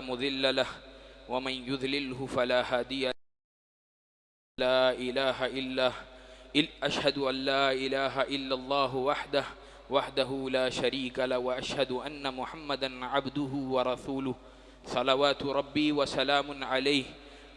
مضل له ومن يضلله فلا هادي له. لا إله إلا أشهد أن لا إله إلا الله وحده لا شريك له وأشهد أن محمدا عبده ورسوله صلوات ربي وسلام عليه.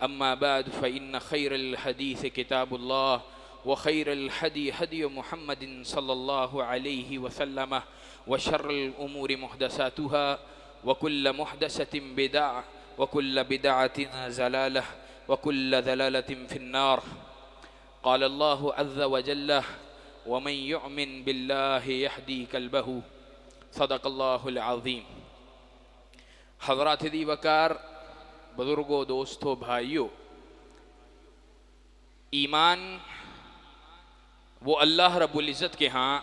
أما بعد فإن خير الحديث كتاب الله وخير الهدي هدي محمد صلى الله عليه وسلم وشر الأمور محدثاتها وكل محدثة بدعة وكل بدعة ضلالة وكل ضلالة في النار. قال الله عز وجل ومن يؤمن بالله يهدي قلبه. صدق اللہ العظیم. حضرات دی وقار، بزرگوں، دوستوں، بھائیوں، ایمان وہ اللہ رب العزت کے ہاں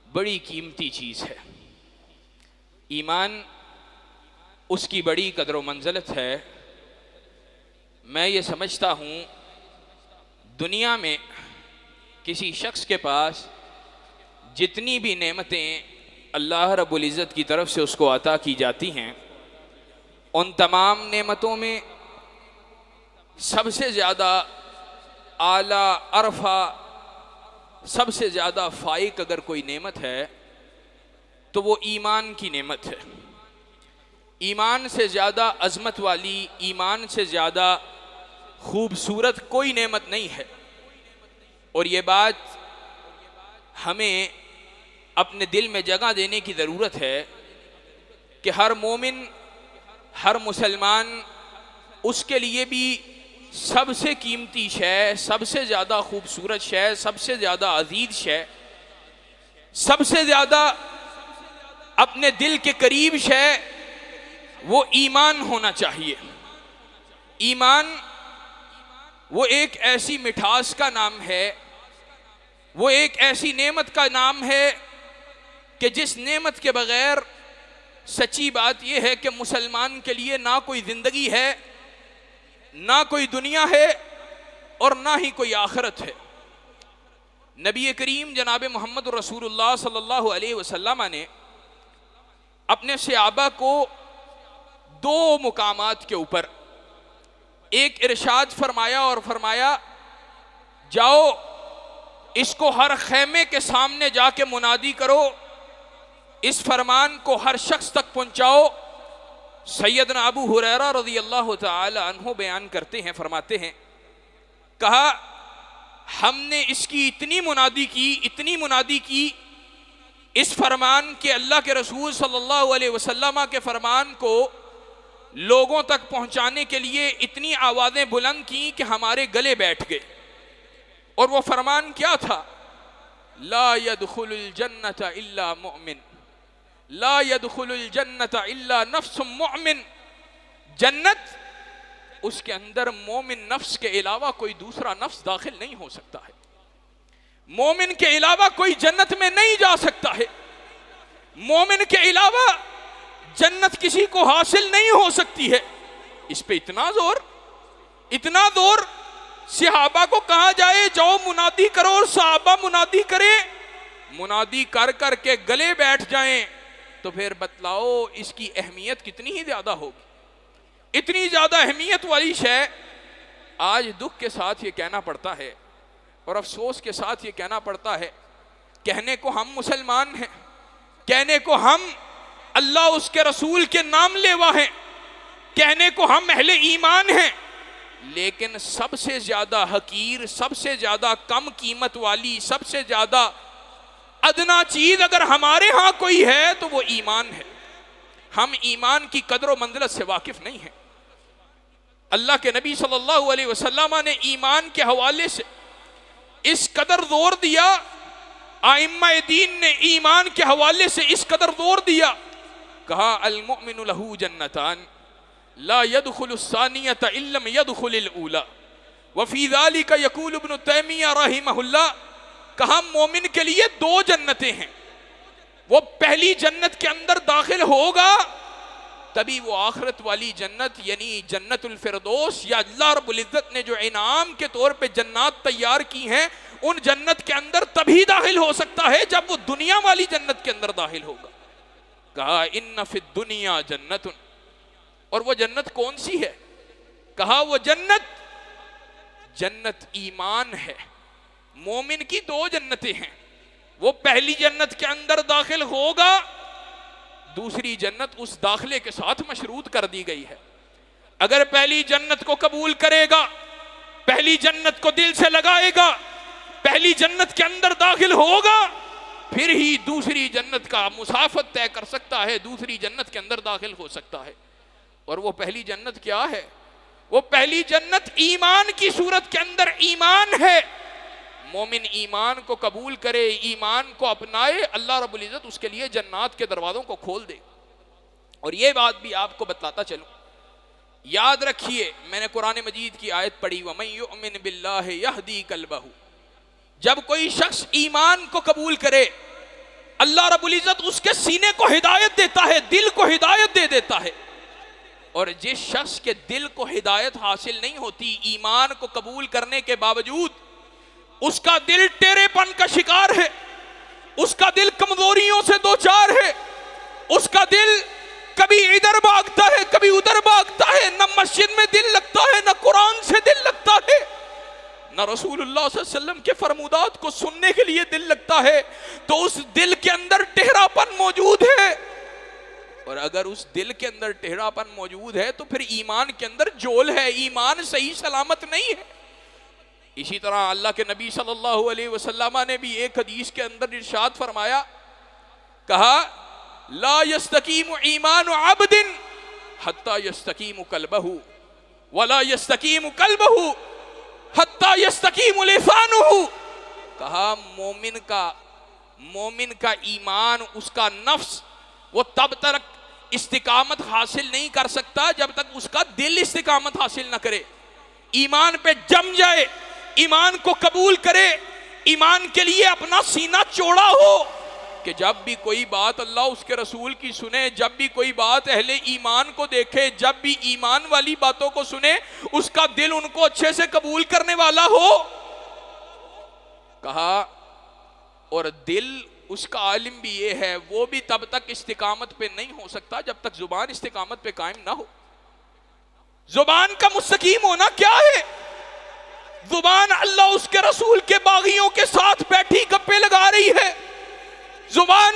بڑی قیمتی چیز ہے. ایمان اس کی بڑی قدر و منزلت ہے. میں یہ سمجھتا ہوں دنیا میں کسی شخص کے پاس جتنی بھی نعمتیں اللہ رب العزت کی طرف سے اس کو عطا کی جاتی ہیں، ان تمام نعمتوں میں سب سے زیادہ اعلیٰ، عرفہ، سب سے زیادہ فائق اگر کوئی نعمت ہے تو وہ ایمان کی نعمت ہے. ایمان سے زیادہ عظمت والی، ایمان سے زیادہ خوبصورت کوئی نعمت نہیں ہے. اور یہ بات ہمیں اپنے دل میں جگہ دینے کی ضرورت ہے کہ ہر مومن، ہر مسلمان، اس کے لیے بھی سب سے قیمتی شے، سب سے زیادہ خوبصورت شے، سب سے زیادہ عزیز شے، سب سے زیادہ اپنے دل کے قریب شے وہ ایمان ہونا چاہیے. ایمان وہ ایک ایسی مٹھاس کا نام ہے، وہ ایک ایسی نعمت کا نام ہے کہ جس نعمت کے بغیر سچی بات یہ ہے کہ مسلمان کے لیے نہ کوئی زندگی ہے، نہ کوئی دنیا ہے، اور نہ ہی کوئی آخرت ہے. نبی کریم جناب محمد رسول اللہ صلی اللہ علیہ وسلم نے اپنے صحابہ کو دو مقامات کے اوپر ایک ارشاد فرمایا اور فرمایا جاؤ اس کو ہر خیمے کے سامنے جا کے منادی کرو، اس فرمان کو ہر شخص تک پہنچاؤ. سیدنا ابو ہریرہ رضی اللہ تعالی عنہ بیان کرتے ہیں، فرماتے ہیں، کہا ہم نے اس کی اتنی منادی کی اس فرمان کے، اللہ کے رسول صلی اللہ علیہ وسلم کے فرمان کو لوگوں تک پہنچانے کے لیے اتنی آوازیں بلند کی کہ ہمارے گلے بیٹھ گئے. اور وہ فرمان کیا تھا؟ لا يدخل الجنت الا مؤمن، لا يدخل الجنت الا نفس مؤمن. جنت اس کے اندر مومن نفس کے علاوہ کوئی دوسرا نفس داخل نہیں ہو سکتا ہے. مومن کے علاوہ کوئی جنت میں نہیں جا سکتا ہے. مومن کے علاوہ جنت کسی کو حاصل نہیں ہو سکتی ہے. اس پہ اتنا زور صحابہ کو کہا جائے جاؤ منادی کرو، اور صحابہ منادی کرے، منادی کر کر کے گلے بیٹھ جائیں، تو پھر بتلاؤ اس کی اہمیت کتنی ہی زیادہ ہوگی. اتنی زیادہ اہمیت والی شے آج دکھ کے ساتھ یہ کہنا پڑتا ہے اور افسوس کے ساتھ یہ کہنا پڑتا ہے، کہنے کو ہم مسلمان ہیں، کہنے کو ہم اللہ اس کے رسول کے نام لیوا ہیں، کہنے کو ہم اہل ایمان ہیں، لیکن سب سے زیادہ حقیر، سب سے زیادہ کم قیمت والی، سب سے زیادہ ادنا چیز اگر ہمارے ہاں کوئی ہے تو وہ ایمان ہے. ہم ایمان کی قدر و منزلت سے واقف نہیں ہیں. اللہ کے نبی صلی اللہ علیہ وسلم نے ایمان کے حوالے سے اس قدر زور دیا، ائمہ دین نے ایمان کے حوالے سے اس قدر زور دیا، کہا المؤمن لہ جنتان لا يدخل الثانیۃ الا لم يدخل الاولى وفی ذلک یقول ابن تیمیہ رحمہ اللہ، کہا مومن کے لیے دو جنتیں ہیں، وہ پہلی جنت کے اندر داخل ہوگا تبھی وہ آخرت والی جنت یعنی جنت الفردوس، یا اللہ رب العزت نے جو انعام کے طور پہ جنات تیار کی ہیں ان جنت کے اندر تبھی داخل ہو سکتا ہے جب وہ دنیا والی جنت کے اندر داخل ہوگا. کہا ان فی الدنیا جنت اور وہ جنت کون سی ہے؟ کہا وہ جنت ایمان ہے۔ مومن کی دو جنتیں ہیں، وہ پہلی جنت کے اندر داخل ہوگا، دوسری جنت اس داخلے کے ساتھ مشروط کر دی گئی ہے۔ اگر پہلی جنت کو قبول کرے گا، پہلی جنت کو دل سے لگائے گا، پہلی جنت کے اندر داخل ہوگا، پھر ہی دوسری جنت کا مسافت طے کر سکتا ہے، دوسری جنت کے اندر داخل ہو سکتا ہے۔ اور وہ پہلی جنت کیا ہے؟ وہ پہلی جنت ایمان کی صورت کے اندر ایمان ہے۔ مومن ایمان کو قبول کرے، ایمان کو اپنائے، اللہ رب العزت اس کے لیے جنات کے دروازوں کو کھول دے۔ اور یہ بات بھی آپ کو بتلاتا چلوں، یاد رکھیے، میں نے قرآن مجید کی آیت پڑھی وَمَن يُؤْمِن بِاللَّهِ يَهْدِي قَلْبَهُ، جب کوئی شخص ایمان کو قبول کرے، اللہ رب العزت اس کے سینے کو ہدایت دیتا ہے، دل کو ہدایت دے دیتا ہے۔ اور جس شخص کے دل کو ہدایت حاصل نہیں ہوتی، ایمان کو قبول کرنے کے باوجود اس کا دل ٹیرے پن کا شکار ہے، اس کا دل کمزوریوں سے دوچار ہے، اس کا دل کبھی ادھر بھاگتا ہے کبھی ادھر بھاگتا ہے، نہ مسجد میں دل لگتا ہے، نہ قرآن سے دل لگتا ہے، نہ رسول اللہ صلی اللہ علیہ وسلم کے فرمودات کو سننے کے لیے دل لگتا ہے، تو اس دل کے اندر ٹہرا پن موجود ہے۔ اور اگر اس دل کے اندر ٹہرا پن موجود ہے تو پھر ایمان کے اندر جول ہے، ایمان صحیح سلامت نہیں ہے۔ اسی طرح اللہ کے نبی صلی اللہ علیہ وسلم نے بھی ایک حدیث کے اندر ارشاد فرمایا، کہا لا یستقیم ایمان عبد حتی یستقیم قلبہ ولا یستقیم قلبہ حتی یستقیم لسانہ، کہا مومن کا ایمان، اس کا نفس، وہ تب تک استقامت حاصل نہیں کر سکتا جب تک اس کا دل استقامت حاصل نہ کرے، ایمان پہ جم جائے، ایمان کو قبول کرے، ایمان کے لیے اپنا سینہ چوڑا ہو کہ جب بھی کوئی بات اللہ اس کے رسول کی سنے، جب بھی کوئی بات اہل ایمان کو دیکھے، جب بھی ایمان والی باتوں کو سنے، اس کا دل ان کو اچھے سے قبول کرنے والا ہو۔ کہا اور دل اس کا عالم بھی یہ ہے، وہ بھی تب تک استقامت پہ نہیں ہو سکتا جب تک زبان استقامت پہ قائم نہ ہو۔ زبان کا مستقیم ہونا کیا ہے؟ زبان اللہ اس کے رسول کے باغیوں کے ساتھ بیٹھی گپے لگا رہی ہے، زبان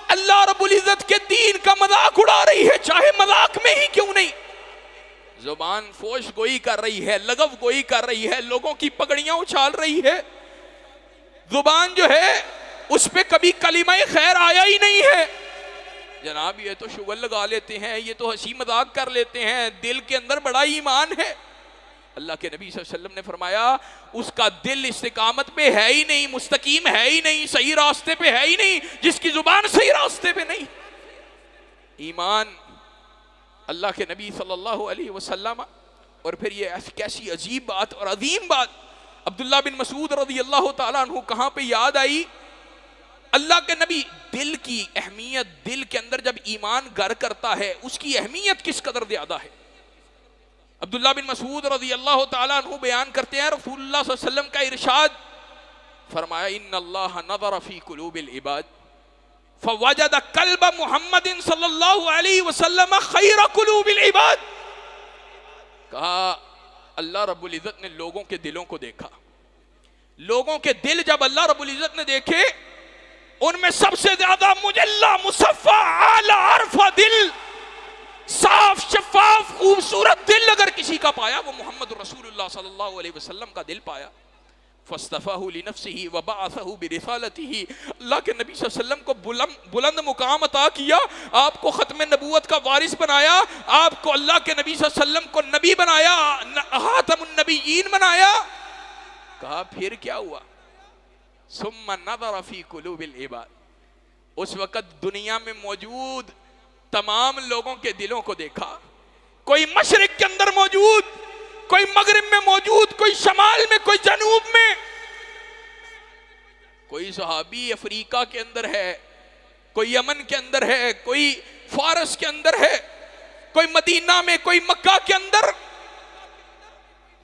اللہ رب العزت کے دین کا مذاق اڑا رہی ہے، چاہے مذاق میں ہی کیوں نہیں۔ زبان فوش گوئی کر رہی ہے، لغو گوئی کر رہی ہے، لوگوں کی پگڑیاں اچھال رہی ہے۔ زبان جو ہے اس پہ کبھی کلمہ خیر آیا ہی نہیں ہے، جناب یہ تو شغل لگا لیتے ہیں، یہ تو ہنسی مذاق کر لیتے ہیں، دل کے اندر بڑا ایمان ہے۔ اللہ کے نبی صلی اللہ علیہ وسلم نے فرمایا اس کا دل استقامت پہ ہے ہی نہیں، مستقیم ہے ہی نہیں، صحیح راستے پہ ہے ہی نہیں، جس کی زبان صحیح راستے پہ نہیں۔ ایمان اللہ کے نبی صلی اللہ علیہ وسلم، اور پھر یہ کیسی عجیب بات اور عظیم بات، عبداللہ بن مسعود رضی اللہ تعالیٰ عنہ کہاں پہ یاد آئی؟ اللہ کے نبی، دل کی اہمیت، دل کے اندر جب ایمان گھر کرتا ہے اس کی اہمیت کس قدر زیادہ ہے۔ عبداللہ بن مسعود رضی اللہ تعالیٰ عنہ بیان کرتے ہیں، رسول اللہ صلی اللہ علیہ وسلم کا ارشاد فرمایا ان اللہ نظر فی قلوب العباد فوجد قلب محمد صلی اللہ علیہ وسلم خیر قلوب العباد، کہا اللہ رب العزت نے لوگوں کے دلوں کو دیکھا، لوگوں کے دل جب اللہ رب العزت نے دیکھے، ان میں سب سے زیادہ مجلہ مصفہ اعلی عرفہ دل، صاف شفاف خوبصورت دل اگر کسی کا پایا وہ محمد رسول اللہ صلی اللہ علیہ وسلم کا دل پایا۔ فاصطفاه لنفسه وبعثه برسالته، اللہ کے نبی صلی اللہ علیہ وسلم کو بلند مقام عطا کیا، آپ کو ختم نبوت کا وارث بنایا، آپ کو اللہ کے نبی صلی اللہ علیہ وسلم کو نبی بنایا، خاتم النبیین بنایا۔ کہا پھر کیا ہوا؟ ثم نظر فی قلوب العباد، اس وقت دنیا میں موجود تمام لوگوں کے دلوں کو دیکھا، کوئی مشرق کے اندر موجود، کوئی مغرب میں موجود، کوئی شمال میں، کوئی جنوب میں، کوئی صحابی افریقہ کے اندر ہے، کوئی یمن کے اندر ہے، کوئی فارس کے اندر ہے، کوئی مدینہ میں، کوئی مکہ کے اندر،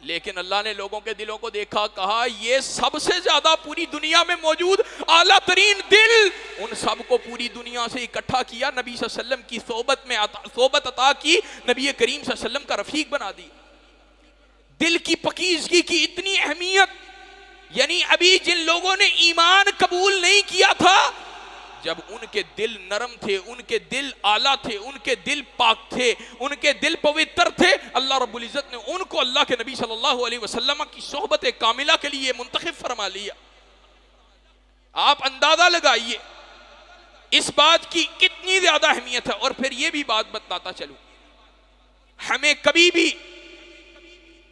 لیکن اللہ نے لوگوں کے دلوں کو دیکھا، کہا یہ سب سے زیادہ پوری دنیا میں موجود اعلیٰ ترین دل، ان سب کو پوری دنیا سے اکٹھا کیا، نبی صلی اللہ علیہ وسلم کی صحبت عطا کی، نبی کریم صلی اللہ علیہ وسلم کا رفیق بنا دی۔ دل کی پاکیزگی کی اتنی اہمیت، یعنی ابھی جن لوگوں نے ایمان قبول نہیں کیا تھا، جب ان کے دل نرم تھے، ان کے دل اعلیٰ تھے، ان کے دل پاک تھے، ان کے دل پوتر تھے، اللہ رب العزت نے ان کو اللہ کے نبی صلی اللہ علیہ وسلم کی صحبت کاملہ کے لیے منتخب فرما لیا۔ آپ اندازہ لگائیے اس بات کی کتنی زیادہ اہمیت ہے۔ اور پھر یہ بھی بات بتاتا چلوں، ہمیں کبھی بھی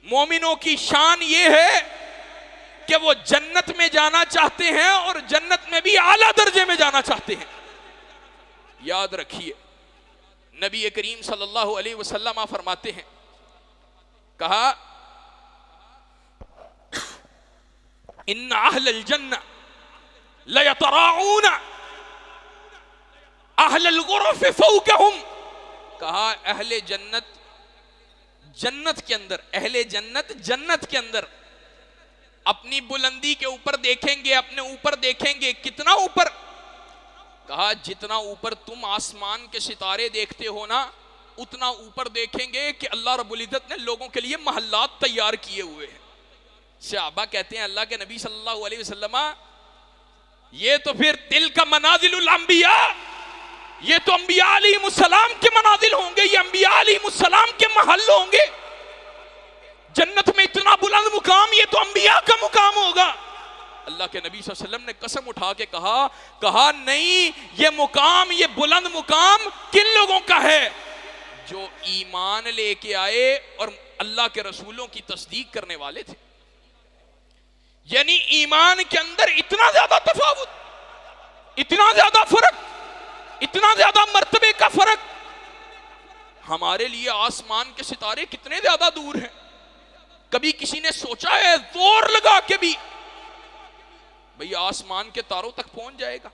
مومنوں کی شان یہ ہے کہ وہ جنت میں جانا چاہتے ہیں اور جنت میں بھی اعلیٰ درجے میں جانا چاہتے ہیں۔ یاد رکھیے نبی کریم صلی اللہ علیہ وسلم فرماتے ہیں، کہا ان اہل الجنہ لیتراعون اہل الغرف فوقہم، کہا اہل جنت جنت کے اندر، اہل جنت جنت کے اندر اپنی بلندی کے اوپر دیکھیں گے، اپنے اوپر دیکھیں گے، کتنا اوپر؟ کہا جتنا اوپر تم آسمان کے ستارے دیکھتے ہو نا، اتنا اوپر دیکھیں گے کہ اللہ رب العزت نے لوگوں کے لیے محلات تیار کیے ہوئے ہیں۔ صحابہ کہتے ہیں اللہ کے نبی صلی اللہ علیہ وسلم یہ تو پھر دل کا منازل الانبیاء، یہ تو انبیاء علیہ السلام کے منازل ہوں گے، یہ انبیاء علیہ السلام کے محل ہوں گے، جنت میں اتنا بلند مقام یہ تو انبیاء کا مقام ہوگا۔ اللہ کے نبی صلی اللہ علیہ وسلم نے قسم اٹھا کے کہا نہیں، یہ مقام، یہ بلند مقام کن لوگوں کا ہے؟ جو ایمان لے کے آئے اور اللہ کے رسولوں کی تصدیق کرنے والے تھے۔ یعنی ایمان کے اندر اتنا زیادہ تفاوت، اتنا زیادہ فرق، اتنا زیادہ مرتبے کا فرق۔ ہمارے لیے آسمان کے ستارے کتنے زیادہ دور ہیں، کبھی کسی نے سوچا ہے زور لگا کے بھی بھئی آسمان کے تاروں تک پہنچ جائے گا؟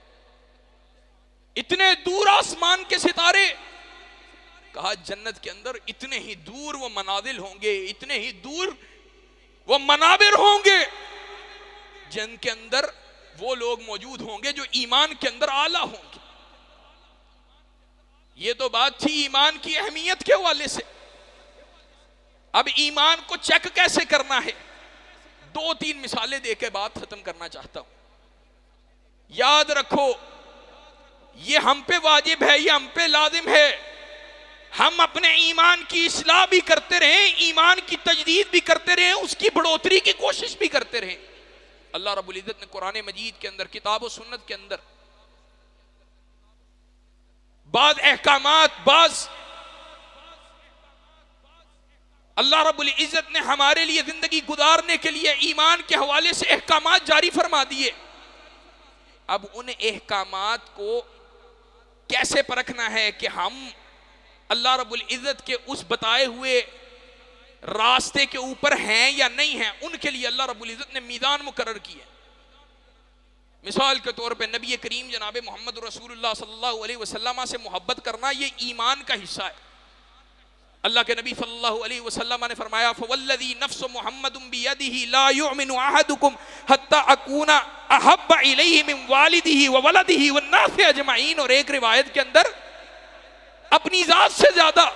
اتنے دور آسمان کے ستارے۔ کہا جنت کے اندر اتنے ہی دور وہ منازل ہوں گے، اتنے ہی دور وہ منابر ہوں گے جن کے اندر وہ لوگ موجود ہوں گے جو ایمان کے اندر اعلیٰ ہوں گے۔ یہ تو بات تھی ایمان کی اہمیت کے حوالے سے۔ اب ایمان کو چیک کیسے کرنا ہے، 2-3 مثالیں دے کے بات ختم کرنا چاہتا ہوں۔ یاد رکھو یہ ہم پہ واجب ہے، یہ ہم پہ لازم ہے، ہم اپنے ایمان کی اصلاح بھی کرتے رہیں، ایمان کی تجدید بھی کرتے رہیں، اس کی بڑھوتری کی کوشش بھی کرتے رہیں۔ اللہ رب العزت نے قرآن مجید کے اندر، کتاب و سنت کے اندر بعض احکامات، بعض اللہ رب العزت نے ہمارے لیے زندگی گزارنے کے لیے ایمان کے حوالے سے احکامات جاری فرما دیے۔ اب ان احکامات کو کیسے پرکھنا ہے کہ ہم اللہ رب العزت کے اس بتائے ہوئے راستے کے اوپر ہیں یا نہیں ہیں، ان کے لیے اللہ رب العزت نے میزان مقرر کیے۔ مثال کے طور پہ نبی کریم جناب محمد رسول اللہ صلی اللہ علیہ وسلم سے محبت کرنا یہ ایمان کا حصہ ہے۔ اللہ کے نبی صلی اللہ علیہ وسلم نے فرمایا فوالذی نفس محمد بیدہ لا یؤمن احدکم حتی اکون احب الیہ من والدہ وولدہ والناس اجمعین، اور ایک روایت کے اندر اپنی ذات سے زیادہ،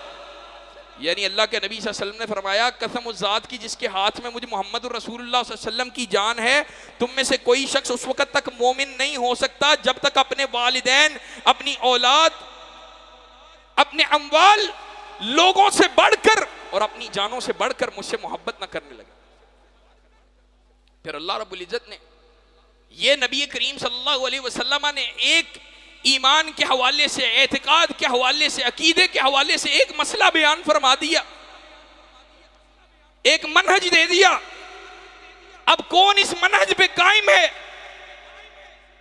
یعنی اللہ کے نبی صلی اللہ علیہ وسلم نے فرمایا قسم اس ذات کی جس کے ہاتھ میں مجھے محمد رسول اللہ صلی اللہ علیہ وسلم کی جان ہے، تم میں سے کوئی شخص اس وقت تک مومن نہیں ہو سکتا جب تک اپنے والدین، اپنی اولاد، اپنے اموال، لوگوں سے بڑھ کر اور اپنی جانوں سے بڑھ کر مجھ سے محبت نہ کرنے لگے۔ پھر اللہ رب العزت نے یہ نبی کریم صلی اللہ علیہ وسلم نے ایک ایمان کے حوالے سے، اعتقاد کے حوالے سے، عقیدے کے حوالے سے ایک مسئلہ بیان فرما دیا، ایک منہج دے دیا۔ اب کون اس منہج پہ قائم ہے،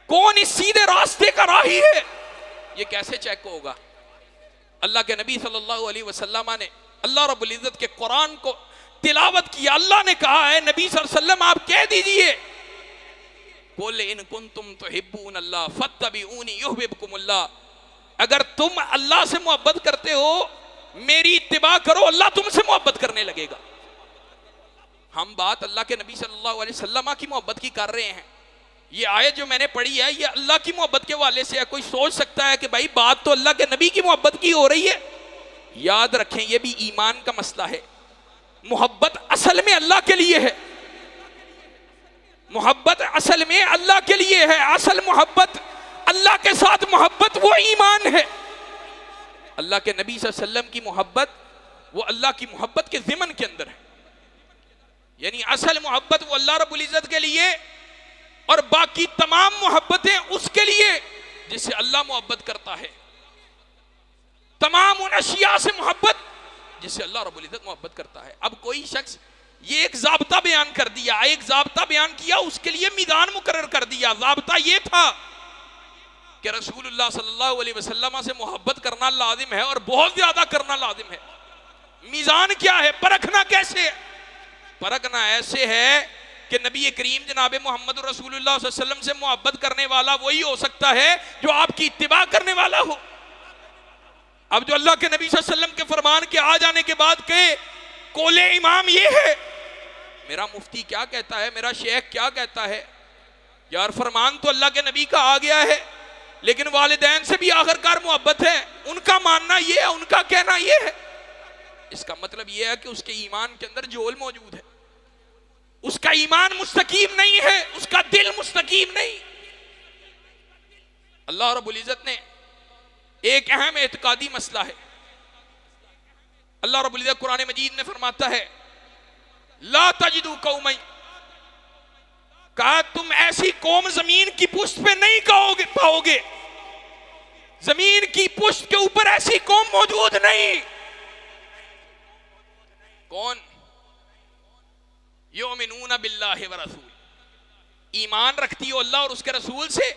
کون اس سیدھے راستے کا راہی ہے، یہ کیسے چیک ہوگا؟ اللہ کے نبی صلی اللہ علیہ وسلم نے اللہ رب العزت کے قرآن کو تلاوت کیا۔ اللہ نے کہا ہے نبی صلی اللہ علیہ وسلم آپ کہہ دیجئے قُلْ إِن كُنْتُمْ تُحِبُّونَ اللَّهَ فَاتَّبِعُونِي يُحْبِبْكُمُ اللَّهُ، اگر تم اللہ سے محبت کرتے ہو میری اتباع کرو، اللہ تم سے محبت کرنے لگے گا۔ ہم بات اللہ کے نبی صلی اللہ علیہ وسلم کی محبت کی کر رہے ہیں. یہ آیت جو میں نے پڑھی ہے یہ اللہ کی محبت کے والے سے ہے. کوئی سوچ سکتا ہے کہ بھائی بات تو اللہ کے نبی کی محبت کی ہو رہی ہے؟ یاد رکھیں یہ بھی ایمان کا مسئلہ ہے. محبت اصل میں اللہ کے لیے ہے. محبت اصل میں اللہ کے لیے ہے. اصل محبت اللہ کے ساتھ محبت وہ ایمان ہے. اللہ کے نبی صلی اللہ علیہ وسلم کی محبت وہ اللہ کی محبت کے ضمن کے اندر ہے. یعنی اصل محبت وہ اللہ رب العزت کے لیے اور باقی تمام محبتیں اس کے لیے جس سے اللہ محبت کرتا ہے. تمام ان اشیاء سے محبت جس سے اللہ رب العزت محبت کرتا ہے. اب کوئی شخص یہ ایک ضابطہ بیان کر دیا, ایک ضابطہ بیان کیا, اس کے لیے میزان مقرر کر دیا. ضابطہ یہ تھا کہ رسول اللہ صلی اللہ علیہ وسلم سے محبت کرنا لازم ہے اور بہت زیادہ کرنا لازم ہے. میزان کیا ہے؟ پرکھنا کیسے ہے؟ پرکھنا ایسے ہے کہ نبی کریم جناب محمد رسول اللہ صلی اللہ علیہ وسلم سے محبت کرنے والا وہی ہو سکتا ہے جو آپ کی اتباع کرنے والا ہو. اب جو اللہ کے نبی صلی اللہ علیہ وسلم کے فرمان کے آ جانے کے بعد کہ قول امام یہ ہے, میرا مفتی کیا کہتا ہے, میرا شیخ کیا کہتا ہے, یار فرمان تو اللہ کے نبی کا آ گیا ہے لیکن والدین سے بھی آخر کار محبت ہے, ان کا ماننا یہ ہے, ان کا کہنا یہ ہے. اس کا مطلب یہ ہے کہ اس کے ایمان کے اندر جھول موجود ہے, اس کا ایمان مستقیم نہیں ہے, اس کا دل مستقیم نہیں. اللہ رب العزت نے ایک اہم اعتقادی مسئلہ ہے. اللہ رب العزت قرآن مجید میں فرماتا ہے لا تجدو قوما, کہا تم ایسی قوم زمین کی پشت پہ نہیں پاؤ گے, زمین کی پشت کے اوپر ایسی قوم موجود نہیں. کون؟ یؤمنون باللہ ورسول, ایمان رکھتی ہو اللہ اور اس کے رسول سے,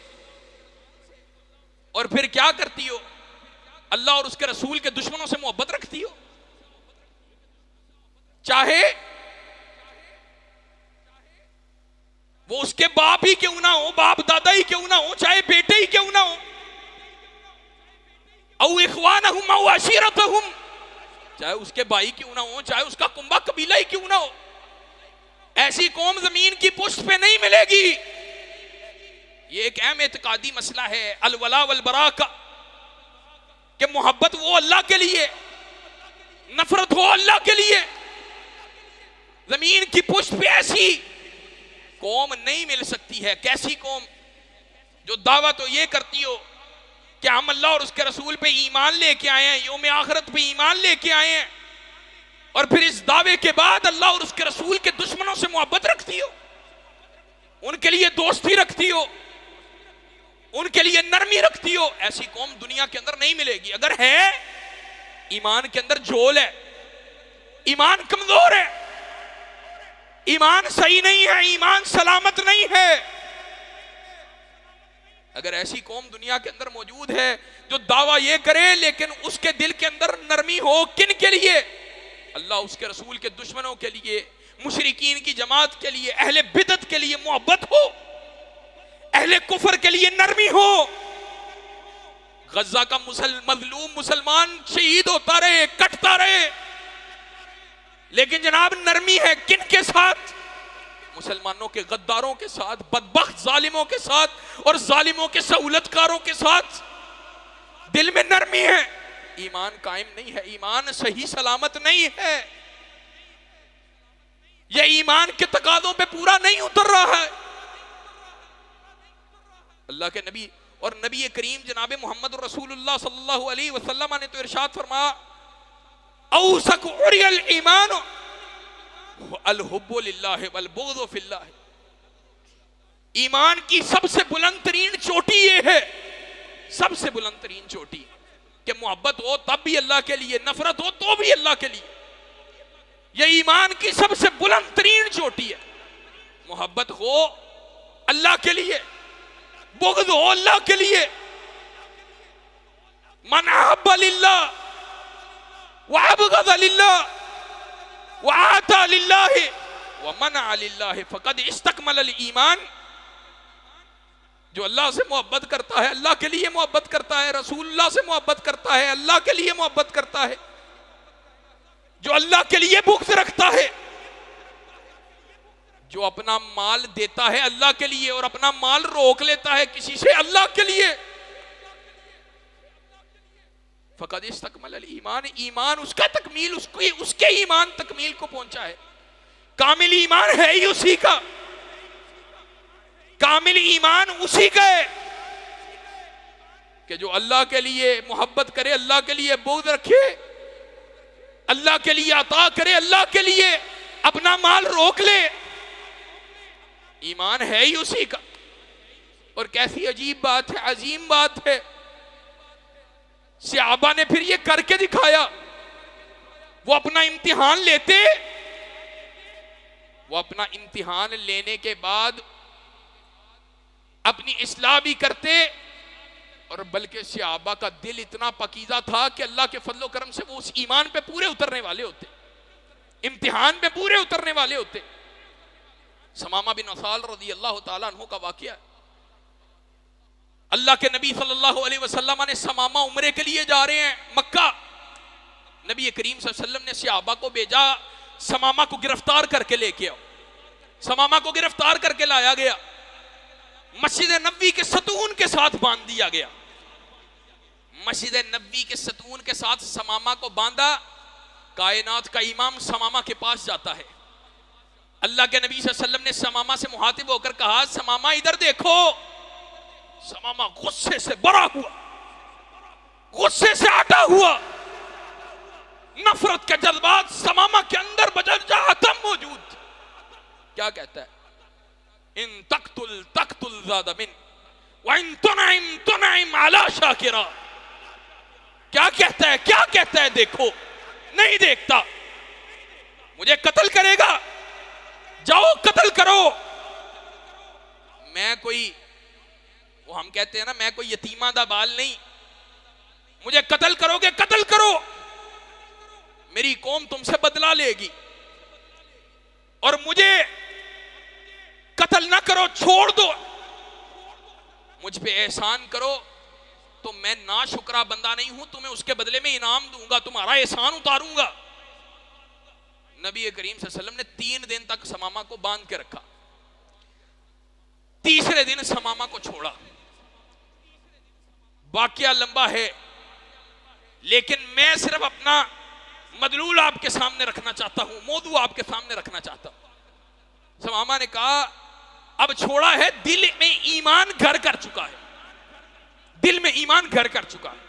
اور پھر کیا کرتی ہو؟ اللہ اور اس کے رسول کے دشمنوں سے محبت رکھتی ہو. چاہے وہ اس کے باپ ہی کیوں نہ ہو, باپ دادا ہی کیوں نہ ہو, چاہے بیٹے ہی کیوں نہ ہو, او اخوانہم او عشیرتہم, چاہے اس کے بھائی کیوں نہ ہو, چاہے اس کا کنبہ قبیلہ ہی کیوں نہ ہو, ایسی قوم زمین کی پشت پہ نہیں ملے گی. یہ ایک اہم اعتقادی مسئلہ ہے الولا والبراء کا, کہ محبت وہ اللہ کے لیے, نفرت ہو اللہ کے لیے. زمین کی پشت پہ ایسی قوم نہیں مل سکتی ہے. کیسی قوم؟ جو دعویٰ تو یہ کرتی ہو کہ ہم اللہ اور اس کے رسول پہ ایمان لے کے آئے ہیں, یوم آخرت پہ ایمان لے کے آئے ہیں, اور پھر اس دعوے کے بعد اللہ اور اس کے رسول کے دشمنوں سے محبت رکھتی ہو, ان کے لیے دوستی رکھتی ہو, ان کے لیے نرمی رکھتی ہو. ایسی قوم دنیا کے اندر نہیں ملے گی. اگر ہے ایمان کے اندر جھول ہے, ایمان کمزور ہے, ایمان صحیح نہیں ہے, ایمان سلامت نہیں ہے. اگر ایسی قوم دنیا کے اندر موجود ہے جو دعویٰ یہ کرے لیکن اس کے دل کے اندر نرمی ہو, کن کے لیے؟ اللہ اس کے رسول کے دشمنوں کے لیے, مشرکین کی جماعت کے لیے, اہل بدعت کے لیے محبت ہو, اہل کفر کے لیے نرمی ہو. غزہ کا مظلوم مسلمان شہید ہوتا رہے, کٹتا رہے, لیکن جناب نرمی ہے کن کے ساتھ؟ مسلمانوں کے غداروں کے ساتھ, بدبخت ظالموں کے ساتھ, اور ظالموں کے سہولت کاروں کے ساتھ. دل میں نرمی ہے, ایمان قائم نہیں ہے, ایمان صحیح سلامت نہیں ہے, یہ ایمان کے تقاضوں پہ پورا نہیں اتر رہا ہے. اللہ کے نبی اور نبی کریم جناب محمد رسول اللہ صلی اللہ علیہ وسلم نے تو ارشاد فرمایا اوثق عری الایمان الحب للہ والبغض فی اللہ. ایمان کی سب سے بلند ترین چوٹی یہ ہے, سب سے بلند ترین چوٹی, کہ محبت ہو تب بھی اللہ کے لیے, نفرت ہو تو بھی اللہ کے لیے. یہ ایمان کی سب سے بلند ترین چوٹی ہے. محبت ہو اللہ کے لیے, بغض ہو اللہ کے لیے. من احب للہ وابغض للہ وآتا للہ ومنع للہ فقد استکمل الایمان. جو اللہ سے محبت کرتا ہے اللہ کے لیے محبت کرتا ہے, رسول اللہ سے محبت کرتا ہے اللہ کے لیے محبت کرتا ہے. جو اللہ کے لیے بغض رکھتا ہے جو اپنا مال دیتا ہے اللہ کے لیے اور اپنا مال روک لیتا ہے کسی سے اللہ کے لیے، فقد استکمل الایمان، ایمان اس کا تکمیل، اس کے ایمان تکمیل کو پہنچا ہے۔ کامل ایمان ہے ہی اسی کا، کامل ایمان اسی کا ہے کہ جو اللہ کے لیے محبت کرے، اللہ کے لیے بغض رکھے، اللہ کے لیے عطا کرے، اللہ کے لیے اپنا مال روک لے، ایمان ہے ہی اسی کا۔ اور کیسی عجیب بات ہے، عظیم بات ہے، صحابہ نے پھر یہ کر کے دکھایا۔ وہ اپنا امتحان لیتے، وہ اپنا امتحان لینے کے بعد اپنی اصلاح بھی کرتے، اور بلکہ صحابہ کا دل اتنا پکیزہ تھا کہ اللہ کے فضل و کرم سے وہ اس ایمان پہ پورے اترنے والے ہوتے، امتحان پہ پورے اترنے والے ہوتے۔ ثمامہ بن عثال رضی اللہ تعالیٰ عنہ کا واقعہ، اللہ کے نبی صلی اللہ علیہ وسلم نے ثمامہ عمرے کے لیے جا رہے ہیں مکہ، نبی کریم صلی اللہ علیہ وسلم نے صحابہ کو بھیجا ثمامہ کو گرفتار کر کے لے کے آؤ۔ ثمامہ کو گرفتار کر کے لایا گیا، مسجد نبوی کے ستون کے ساتھ باندھ دیا گیا، مسجد نبوی کے ستون کے ساتھ ثمامہ کو باندھا۔ کائنات کا امام ثمامہ کے پاس جاتا ہے، اللہ کے نبی صلی اللہ علیہ وسلم نے ثمامہ سے مخاطب ہو کر کہا، ثمامہ ادھر دیکھو۔ ثمامہ غصے سے بھرا ہوا، غصے سے آٹا ہوا، نفرت کے جذبات ثمامہ کے اندر بجاہتم موجود۔ کیا کہتا ہے؟ ان تقتل تقتل زاد من وان تنعم تنعم علی شاکرا۔ کیا کہتا ہے؟ کیا کہتا ہے؟ دیکھو، نہیں دیکھتا، مجھے قتل کرے گا، جاؤ قتل کرو۔ میں کوئی، وہ ہم کہتے ہیں نا، میں کوئی یتیمہ دا بال نہیں، مجھے قتل کرو گے قتل کرو، میری قوم تم سے بدلہ لے گی، اور مجھے قتل نہ کرو، چھوڑ دو، مجھ پہ احسان کرو تو میں ناشکرہ بندہ نہیں ہوں، تمہیں اس کے بدلے میں انعام دوں گا، تمہارا احسان اتاروں گا۔ نبی کریم صلی اللہ علیہ وسلم نے 3 دن تک ثمامہ کو باندھ کے رکھا، تیسرے دن ثمامہ کو چھوڑا۔ واقعہ لمبا ہے، لیکن میں صرف اپنا مدلول آپ کے سامنے رکھنا چاہتا ہوں، موضوع آپ کے سامنے رکھنا چاہتا ہوں۔ ثمامہ نے کہا اب چھوڑا ہے، دل میں ایمان گھر کر چکا ہے، دل میں ایمان گھر کر چکا ہے۔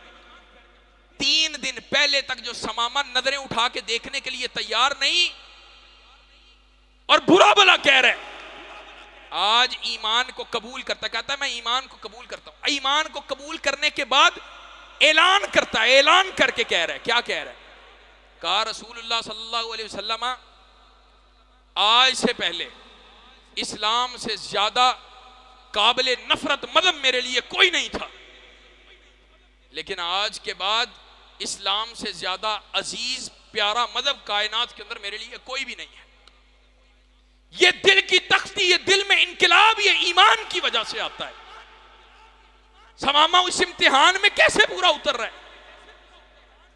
3 دن پہلے تک جو ثمامہ نظریں اٹھا کے دیکھنے کے لیے تیار نہیں اور برا بلا کہہ رہے، آج ایمان کو قبول کرتا، کہتا ہے میں ایمان کو قبول کرتا ہوں۔ ایمان کو قبول کرنے کے بعد اعلان کرتا ہے، اعلان کر کے کہہ رہا ہے، کیا کہہ رہا ہے؟ کہا رسول اللہ صلی اللہ علیہ وسلم آج سے پہلے اسلام سے زیادہ قابل نفرت مذہب میرے لیے کوئی نہیں تھا، لیکن آج کے بعد اسلام سے زیادہ عزیز پیارا مذہب کائنات کے اندر میرے لیے کوئی بھی نہیں ہے۔ یہ دل کی تختی، یہ دل میں انقلاب، یہ ایمان کی وجہ سے آتا ہے۔ ثمامہ اس امتحان میں کیسے پورا اتر رہا ہے؟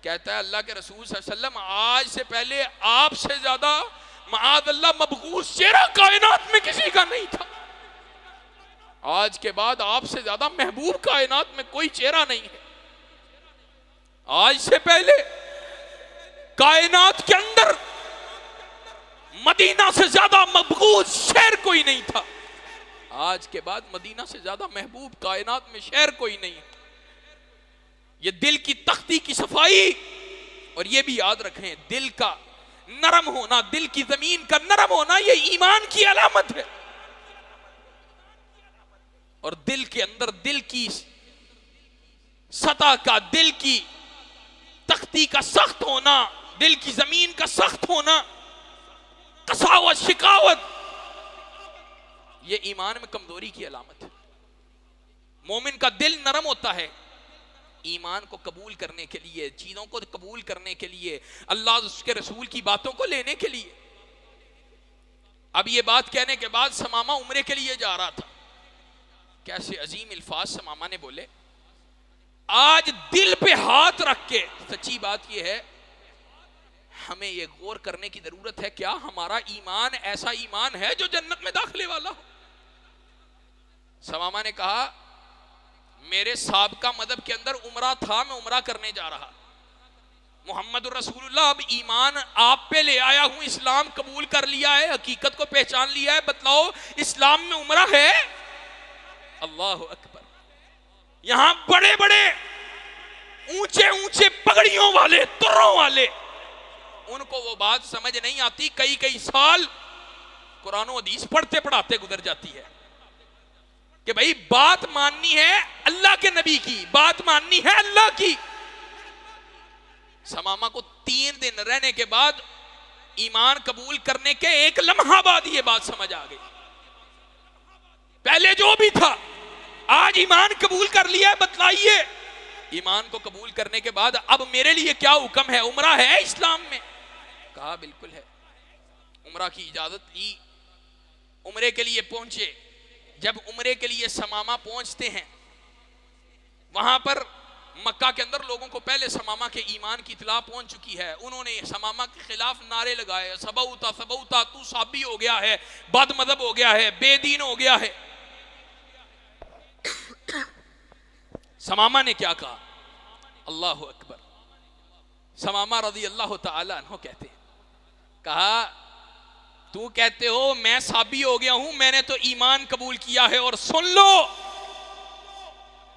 کہتا ہے اللہ کے رسول صلی اللہ علیہ وسلم آج سے پہلے آپ سے زیادہ معاذ اللہ مبغوث چہرہ کائنات میں کسی کا نہیں تھا، آج کے بعد آپ سے زیادہ محبوب کائنات میں کوئی چہرہ نہیں ہے۔ آج سے پہلے کائنات کے اندر مدینہ سے زیادہ مبغوث شہر کوئی نہیں تھا، آج کے بعد مدینہ سے زیادہ محبوب کائنات میں شہر کوئی نہیں ہے۔ یہ دل کی تختی کی صفائی، اور یہ بھی یاد رکھیں دل کا نرم ہونا، دل کی زمین کا نرم ہونا، یہ ایمان کی علامت ہے۔ اور دل کے اندر دل کی سطح کا، دل کی تختی کا سخت ہونا، دل کی زمین کا سخت ہونا، قساوت، شکاوت، یہ ایمان میں کمزوری کی علامت ہے۔ مومن کا دل نرم ہوتا ہے ایمان کو قبول کرنے کے لیے، چیزوں کو قبول کرنے کے لیے، اللہ اس کے رسول کی باتوں کو لینے کے لیے۔ اب یہ بات کہنے کے بعد ثمامہ عمرے کے لیے جا رہا تھا، کیسے عظیم الفاظ ثمامہ نے بولے۔ آج دل پہ ہاتھ رکھ کے، سچی بات یہ ہے ہمیں یہ غور کرنے کی ضرورت ہے، کیا ہمارا ایمان ایسا ایمان ہے جو جنت میں داخلے والا ہو؟ ثمامہ نے کہا میرے سابقہ مذہب کے اندر عمرہ تھا، میں عمرہ کرنے جا رہا، محمد الرسول اللہ اب ایمان آپ پہ لے آیا ہوں، اسلام قبول کر لیا ہے، حقیقت کو پہچان لیا ہے، بتلاؤ اسلام میں عمرہ ہے؟ اللہ اکبر۔ یہاں بڑے بڑے اونچے اونچے پگڑیوں والے، تروں والے، ان کو وہ بات سمجھ نہیں آتی، کئی سال قرآن و حدیث پڑھتے پڑھاتے گزر جاتی ہے کہ بھئی بات ماننی ہے اللہ کے نبی کی، بات ماننی ہے اللہ کی۔ ثمامہ کو 3 دن رہنے کے بعد ایمان قبول کرنے کے 1 لمحہ بعد یہ بات سمجھ آ گئی، پہلے جو بھی تھا آج ایمان قبول کر لیا ہے، بتلائیے ایمان کو قبول کرنے کے بعد اب میرے لیے کیا حکم ہے؟ عمرہ ہے اسلام میں؟ کہا بالکل ہے۔ عمرہ کی اجازت لی، عمرے کے لیے پہنچے۔ جب عمرے کے لیے ثمامہ پہنچتے ہیں، وہاں پر مکہ کے اندر لوگوں کو پہلے ثمامہ کے ایمان کی اطلاع پہنچ چکی ہے، انہوں نے ثمامہ کے خلاف نعرے لگائے، سبوتا سبوتا، تو صابی ہو گیا ہے، بد مذہب ہو گیا ہے، بے دین ہو گیا ہے۔ ثمامہ نے کیا کہا؟ اللہ اکبر۔ ثمامہ رضی اللہ تعالی عنہ کہتے ہیں، کہا تو کہتے ہو میں صابی ہو گیا ہوں، میں نے تو ایمان قبول کیا ہے، اور سن لو،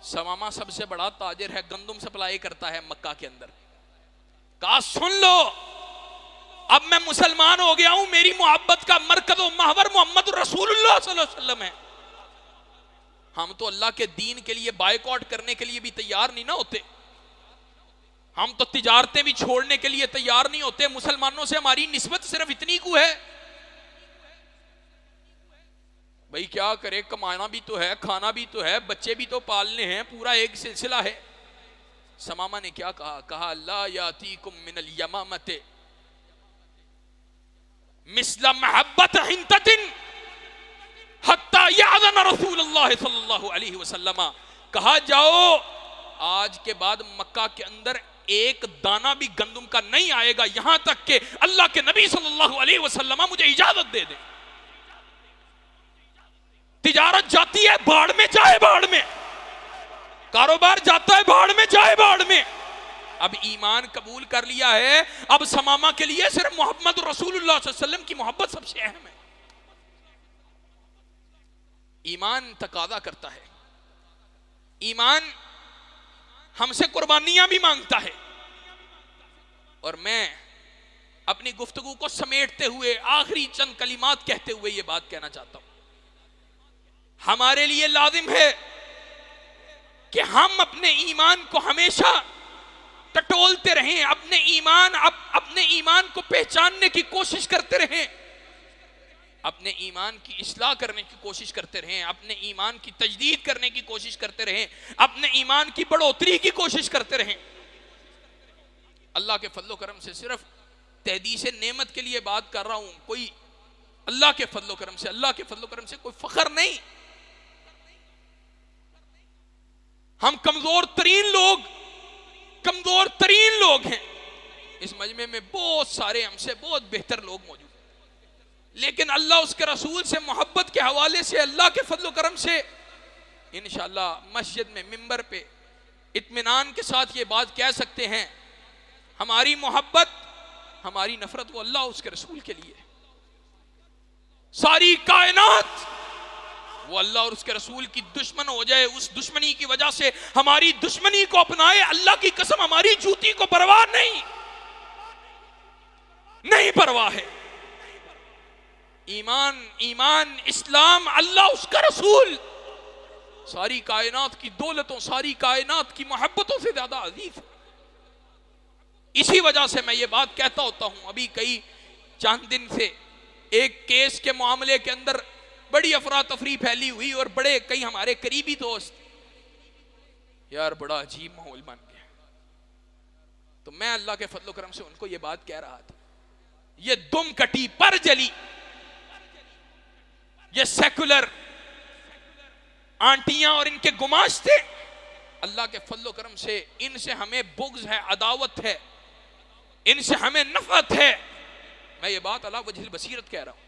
ثمامہ سب سے بڑا تاجر ہے، گندم سپلائی کرتا ہے مکہ کے اندر، کہا سن لو، اب میں مسلمان ہو گیا ہوں، میری محبت کا مرکز و محور محمد رسول اللہ صلی اللہ علیہ وسلم ہے۔ ہم تو اللہ کے دین کے لیے بائیکاٹ کرنے کے لیے بھی تیار نہیں نہ ہوتے، ہم تو تجارتیں بھی چھوڑنے کے لیے تیار نہیں ہوتے، مسلمانوں سے ہماری نسبت صرف اتنی کو ہے، بھئی کیا کرے، کمانا بھی تو ہے، کھانا بھی تو ہے، بچے بھی تو پالنے ہیں، پورا ایک سلسلہ ہے۔ ثمامہ نے کیا کہا؟ کہا لا یاتیکم من الیمامۃ مثل محبت حنطۃ حتی یأذن رسول اللہ صلی اللہ علیہ وسلم، کہا جاؤ آج کے بعد مکہ کے اندر ایک دانہ بھی گندم کا نہیں آئے گا یہاں تک کہ اللہ کے نبی صلی اللہ علیہ وسلم مجھے اجازت دے دے۔ تجارت جاتی ہے بھاڑ میں جائے بھاڑ میں، کاروبار جاتا ہے بھاڑ میں جائے بھاڑ میں، اب ایمان قبول کر لیا ہے، اب ثمامہ کے لیے صرف محمد رسول اللہ صلی اللہ علیہ وسلم کی محبت سب سے اہم ہے۔ ایمان تقاضا کرتا ہے، ایمان ہم سے قربانیاں بھی مانگتا ہے، اور میں اپنی گفتگو کو سمیٹتے ہوئے آخری چند کلمات کہتے ہوئے یہ بات کہنا چاہتا ہوں، ہمارے لیے لازم ہے کہ ہم اپنے ایمان کو ہمیشہ ٹٹولتے رہیں، اپنے ایمان کو پہچاننے کی کوشش کرتے رہیں، اپنے ایمان کی اصلاح کرنے کی کوشش کرتے رہیں، اپنے ایمان کی تجدید کرنے کی کوشش کرتے رہیں، اپنے ایمان کی بڑھوتری کی کوشش کرتے رہیں۔ اللہ کے فضل و کرم سے صرف تحدیث نعمت کے لیے بات کر رہا ہوں، کوئی اللہ کے فضل و کرم سے کوئی فخر نہیں، ہم کمزور ترین لوگ ہیں، اس مجمع میں بہت سارے ہم سے بہت بہتر لوگ موجود ہیں، لیکن اللہ اس کے رسول سے محبت کے حوالے سے اللہ کے فضل و کرم سے انشاءاللہ مسجد میں منبر پہ اطمینان کے ساتھ یہ بات کہہ سکتے ہیں، ہماری محبت ہماری نفرت وہ اللہ اس کے رسول کے لیے، ساری کائنات وہ اللہ اور اس کے رسول کی دشمن ہو جائے، اس دشمنی کی وجہ سے ہماری دشمنی کو اپنائے، اللہ کی قسم ہماری جوتی کو پرواہ نہیں پرواہ ہے۔ ایمان اسلام اللہ اس کا رسول ساری کائنات کی دولتوں، ساری کائنات کی محبتوں سے زیادہ عزیز ہے۔ اسی وجہ سے میں یہ بات کہتا ہوتا ہوں، ابھی کئی چند دن سے ایک کیس کے معاملے کے اندر بڑی افراتفری پھیلی ہوئی، اور بڑے کئی ہمارے قریبی دوست یار بڑا عجیب ماحول بن گیا، تو میں اللہ کے فضل و کرم سے ان کو یہ بات کہہ رہا تھا، یہ دم کٹی پر جلی، یہ سیکولر آنٹیاں اور ان کے گماشتے، اللہ کے فضل و کرم سے ان سے ہمیں بغض ہے، عداوت ہے، ان سے ہمیں نفرت ہے. میں یہ بات علی وجہ البصیرت کہہ رہا ہوں.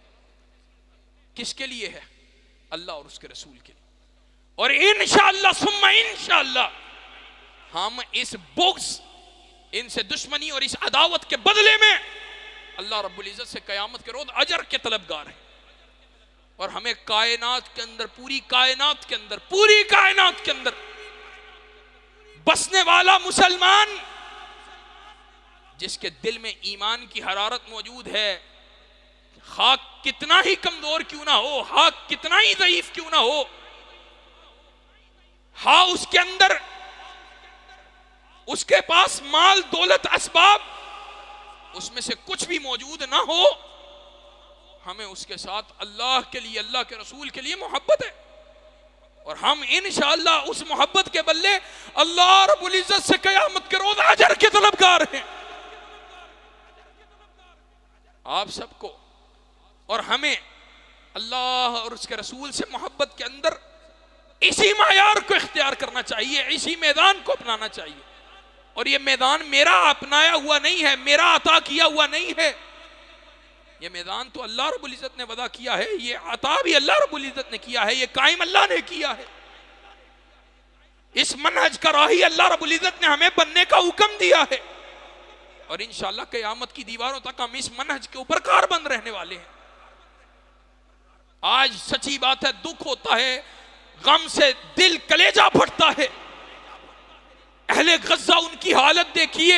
کس کے لیے ہے؟ اللہ اور اس کے رسول کے لیے. اور انشاءاللہ ثم انشاءاللہ ہم اس بغض، ان سے دشمنی اور اس عداوت کے بدلے میں اللہ رب العزت سے قیامت کے روز اجر کے طلبگار ہیں. اور ہمیں کائنات کے اندر، پوری کائنات کے اندر بسنے والا مسلمان جس کے دل میں ایمان کی حرارت موجود ہے، خاک کتنا ہی کمزور کیوں نہ ہو، خاک کتنا ہی ضعیف کیوں نہ ہو، ہاں اس کے اندر، اس کے پاس مال دولت اسباب اس میں سے کچھ بھی موجود نہ ہو، ہمیں اس کے ساتھ اللہ کے لیے، اللہ کے رسول کے لیے محبت ہے. اور ہم انشاءاللہ اس محبت کے بدلے اللہ رب العزت سے قیامت کے روز اجر کے طلبگار ہیں. آپ سب کو اور ہمیں اللہ اور اس کے رسول سے محبت کے اندر اسی معیار کو اختیار کرنا چاہیے، اسی میدان کو اپنانا چاہیے. اور یہ میدان میرا اپنایا ہوا نہیں ہے، میرا عطا کیا ہوا نہیں ہے. یہ میدان تو اللہ رب العزت نے وعدہ کیا ہے، یہ عطا بھی اللہ رب العزت نے کیا ہے، یہ قائم اللہ نے کیا ہے. اس منہج کا راہی اللہ رب العزت نے ہمیں بننے کا حکم دیا ہے. اور انشاءاللہ قیامت کی دیواروں تک ہم اس منہج کے اوپر کاربند رہنے والے ہیں. آج سچی بات ہے، دکھ ہوتا ہے، غم سے دل کلیجہ پھٹتا ہے. اہل غزہ ان کی حالت دیکھیے.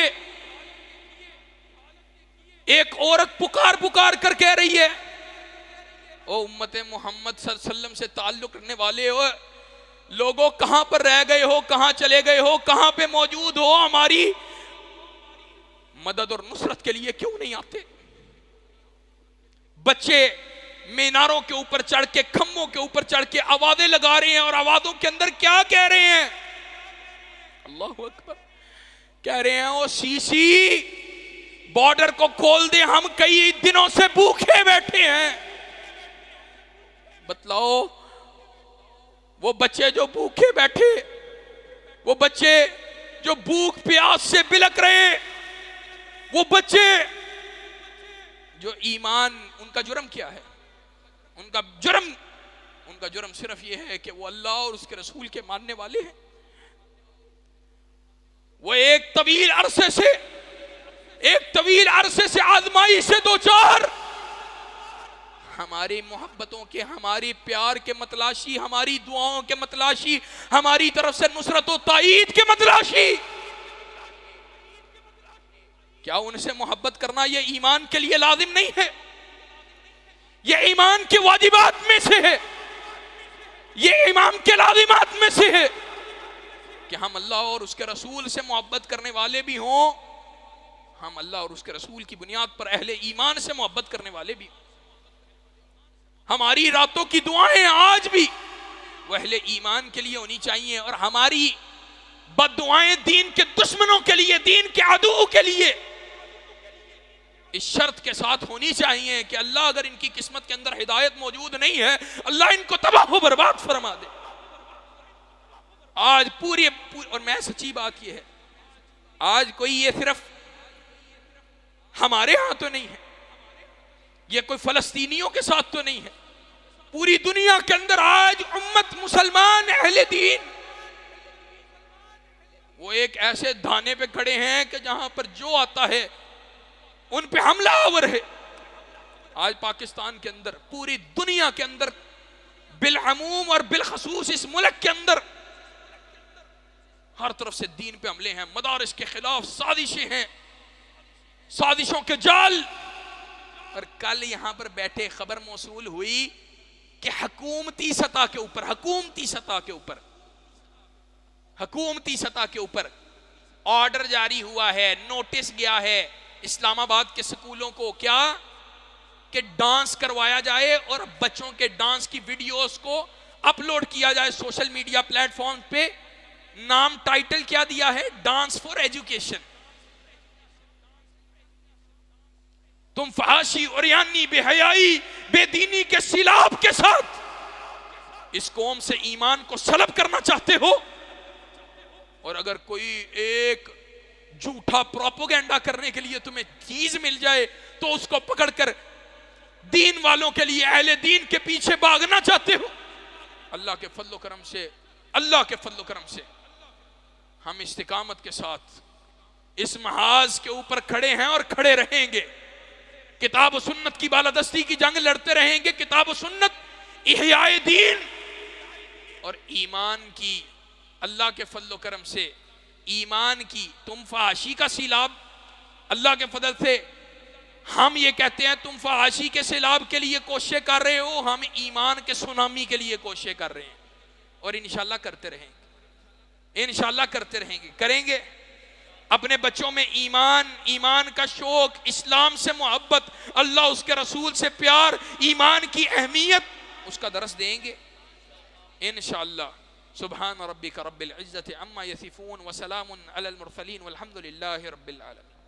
ایک عورت پکار کر کہہ رہی ہے، او امت محمد صلی اللہ علیہ وسلم سے تعلق رکھنے والے ہو لوگوں، کہاں پر رہ گئے ہو، کہاں چلے گئے ہو، کہاں پہ موجود ہو، ہماری مدد اور نصرت کے لیے کیوں نہیں آتے؟ بچے میناروں کے اوپر چڑھ کے، کھمبوں کے اوپر چڑھ کے آوازیں لگا رہے ہیں، اور آوازوں کے اندر کیا کہہ رہے ہیں؟ اللہ اکبر. کہہ رہے ہیں او سی سی بارڈر کو کھول دے، ہم کئی دنوں سے بھوکے بیٹھے ہیں. بتلاؤ، وہ بچے جو بھوکے بیٹھے، وہ بچے جو بھوک پیاس سے بلک رہے، وہ بچے جو ایمان، ان کا جرم کیا ہے؟ ان کا جرم صرف یہ ہے کہ وہ اللہ اور اس کے رسول کے ماننے والے ہیں. وہ ایک طویل عرصے سے آزمائی سے دو چار، ہماری محبتوں کے، ہماری پیار کے متلاشی، ہماری دعاؤں کے متلاشی، ہماری طرف سے نصرت و تائید کے متلاشی. کیا ان سے محبت کرنا یہ ایمان کے لیے لازم نہیں ہے؟ یہ ایمان کے واجبات میں سے ہے، یہ ایمان کے لازمات میں سے ہے کہ ہم اللہ اور اس کے رسول سے محبت کرنے والے بھی ہوں، ہم اللہ اور اس کے رسول کی بنیاد پر اہل ایمان سے محبت کرنے والے بھی. ہماری راتوں کی دعائیں آج بھی وہ اہل ایمان کے لیے ہونی چاہیے، اور ہماری بد دعائیں دین کے دشمنوں کے لیے، دین کے عدو کے لیے اس شرط کے ساتھ ہونی چاہیے کہ اللہ اگر ان کی قسمت کے اندر ہدایت موجود نہیں ہے، اللہ ان کو تباہ و برباد فرما دے. آج پوری اور میں سچی بات یہ ہے، آج کوئی یہ صرف ہمارے ہاں تو نہیں ہے، یہ کوئی فلسطینیوں کے ساتھ تو نہیں ہے، پوری دنیا کے اندر آج امت مسلمان اہل دین وہ ایک ایسے دھانے پہ کھڑے ہیں کہ جہاں پر جو آتا ہے ان پہ حملہ آور ہے. آج پاکستان کے اندر، پوری دنیا کے اندر، بالعموم اور بالخصوص اس ملک کے اندر ہر طرف سے دین پہ حملے ہیں، مدارس کے خلاف سازشیں ہیں، سازشوں کے جال. اور کل یہاں پر بیٹھے خبر موصول ہوئی کہ حکومتی سطح کے اوپر آرڈر جاری ہوا ہے، نوٹس گیا ہے اسلام آباد کے سکولوں کو، کیا کہ ڈانس کروایا جائے اور بچوں کے ڈانس کی ویڈیوز کو اپلوڈ کیا جائے سوشل میڈیا پلیٹ فارم پہ. نام ٹائٹل کیا دیا ہے؟ Dance for education. تم فحاشی، عریانی، بے حیائی، بے دینی کے سیلاب کے ساتھ اس قوم سے ایمان کو سلب کرنا چاہتے ہو. اور اگر کوئی ایک جھوٹا پروپیگنڈا کرنے کے لیے تمہیں چیز مل جائے تو اس کو پکڑ کر دین والوں کے لیے، اہل دین کے پیچھے بھاگنا چاہتے ہو۔ اللہ کے فضل و کرم سے، اللہ کے فضل و کرم سے ہم استقامت کے ساتھ اس محاذ کے اوپر کھڑے ہیں اور کھڑے رہیں گے، کتاب و سنت کی بالادستی کی جنگ لڑتے رہیں گے، کتاب و سنت، احیاء دین اور ایمان کی، اللہ کے فضل و کرم سے ایمان کی تم فحاشی کا سیلاب، اللہ کے فضل سے ہم یہ کہتے ہیں تم فحاشی کے سیلاب کے لیے کوششیں کر رہے ہو، ہم ایمان کے سونامی کے لیے کوششیں کر رہے ہیں، اور انشاءاللہ کرتے رہیں گے، انشاءاللہ کرتے رہیں گے، کریں گے۔ اپنے بچوں میں ایمان کا شوق، اسلام سے محبت، اللہ اس کے رسول سے پیار، ایمان کی اہمیت، اس کا درس دیں گے انشاءاللہ۔ سبحان ربک رب العزت عما یصفون وسلام علی المرسلین والحمد للہ رب العالمین۔